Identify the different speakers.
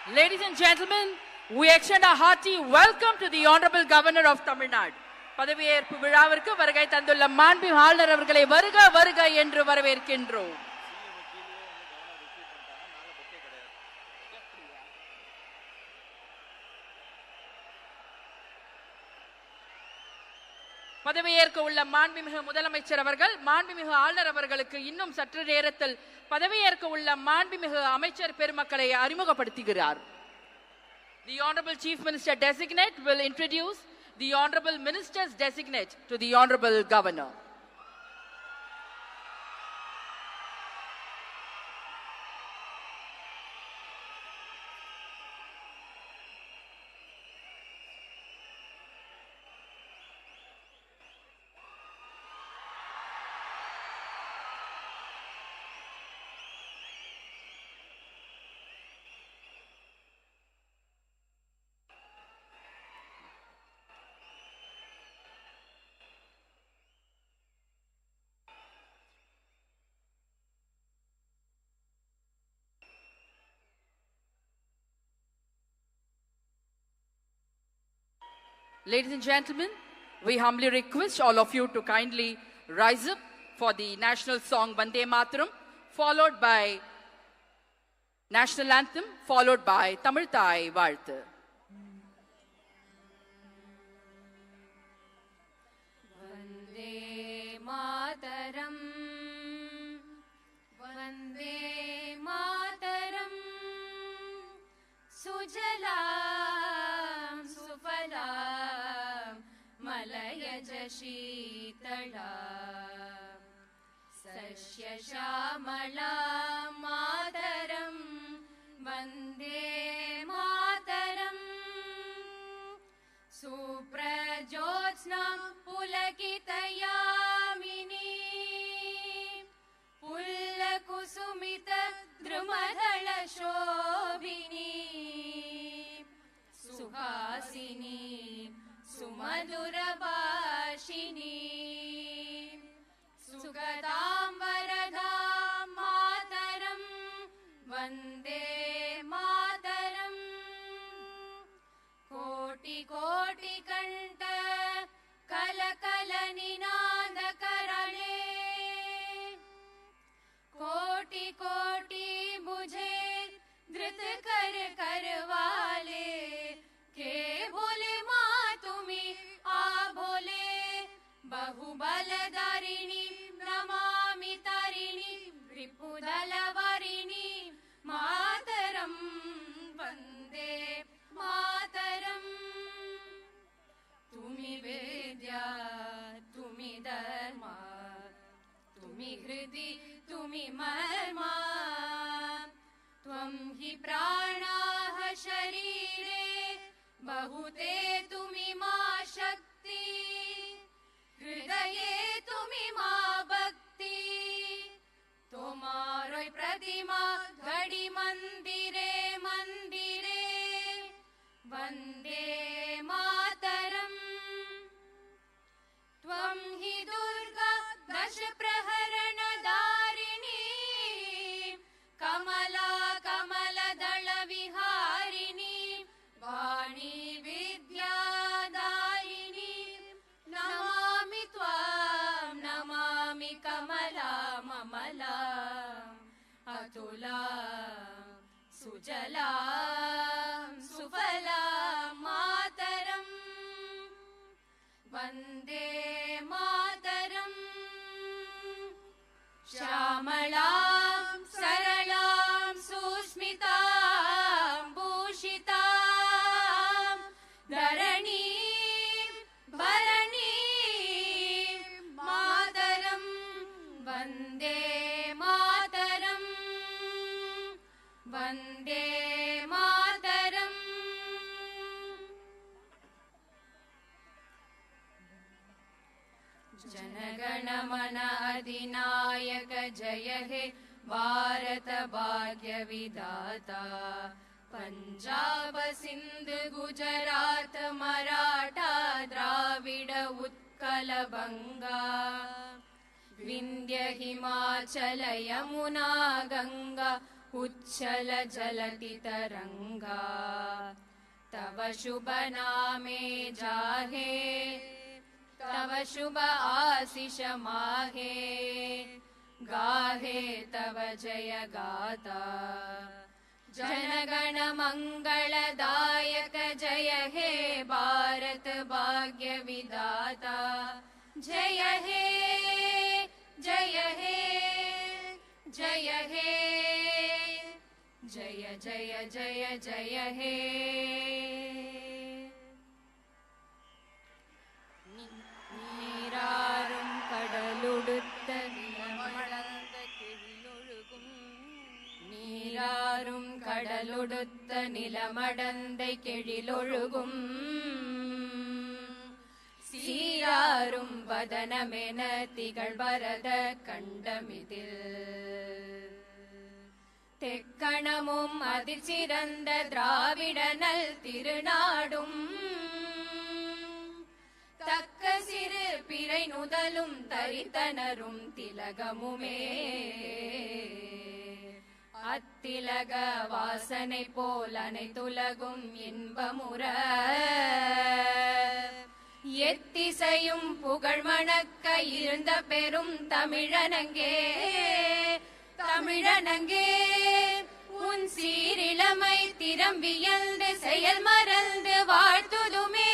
Speaker 1: Ladies and gentlemen, we extend a hearty welcome to the Honorable Governor of Tamil Nadu. பதவியேற்பு விழாவிற்கு வருகை தந்துள்ள மாண்புமிகு ஆளுநர் அவர்களை வருக வருக என்று வரவேற்கின்றோம். பதவியேற்க உள்ள மாண்புமிகு முதலமைச்சர் அவர்கள் மாண்புமிகு ஆளுநர் அவர்களுக்கு இன்னும் சற்று நேரத்தில் பதவியேற்க உள்ள மாண்புமிகு அமைச்சர் பெருமக்களை அறிமுகப்படுத்துகிறார். The Honorable Chief Minister Designate will introduce the Honorable Ministers Designate to the Honorable Governor. Ladies and gentlemen, we humbly request all of you to kindly rise up for the national song Vande Mataram, followed by national anthem, followed by Tamil Thai Vaalthu.
Speaker 2: Vande Mataram, Vande Mataram, Sujalam Sufalam Malayaj Sheetalam Sashya Shamalam Mataram Vande Mataram Suprajotsnam Pulakitayamini Pullakusumita Drumadala Shobhini Suhasini Sumadura Bhashini Sugatam Varadam Mataram Vande Mataram Koti Koti Kanta Kala Kala Ninada Karale Koti Koti Bujhe Dhrit Kar Karwale Ke Bole Ma Tumi A Bole Bahubala-darini Namami Tarini Ripudala-varini Mataram Vande Mataram Tumi Vidya Tumi Dharma Tumi Hridi Tumi Marma Tvam hi pranaha sharire Bahute Tumi ma shakti हृदये तुमी मां भक्ति तुम्हारों प्रतिमा घड़ी मंदिरे मंदिरे वंदे मातरम त्वं हि दुर्गा दश प्रहरण दारिणी कमला कमल दल विहारिणी वाणी विद्या दायिनी नमामि त्वां नमामि कमला ममला अतुला सुजला सुफला मातरम वंदे मातरम श्यामलां सरलां सुस्मितां भूषितां धरणीं भरणीं मातरं वन्दे मातरं वन्दे मातरम् जनगणमन अधिनायक जय हे भारत भाग्य विधाता पंजाब सिंध गुजरात मराठा द्राविड उत्कल बंगा विंध्य हिमाचल यमुना गंगा उच्छल जलति तरंगा तव शुभ नामे जाहे तव शुभ आशीष माहे गाहे तव जय गाता जनगण मंगलदायक जय हे भारत भाग्य विधाता जय हे जय हे जय हे जय जय जय जय हे நீராறும் கடலுடுத்த நிலமடந்த கெழிலொழுகும் நீராறும் கடலுடுத்த நிலமடந்தை கெழிலொழுகும் சீராரும் வதனமென திகழ்வரத கண்டமிதில் தெக்கணமும் அதிசிறந்த திராவிடனல் திருநாடும் தக்க சிறு பிறை நுதலும் தரித்தனரும் திலகமுமே அத்திலக வாசனை போல் அனைத்துலகும் இன்பமுற எத்திசையும் புகழ் மணக்க இருந்த பெரும் தமிழனங்கே தமிழனங்கே உன் சீரிளமை திறம் வியந்து செயல் மறந்து வாழ்த்துதுமே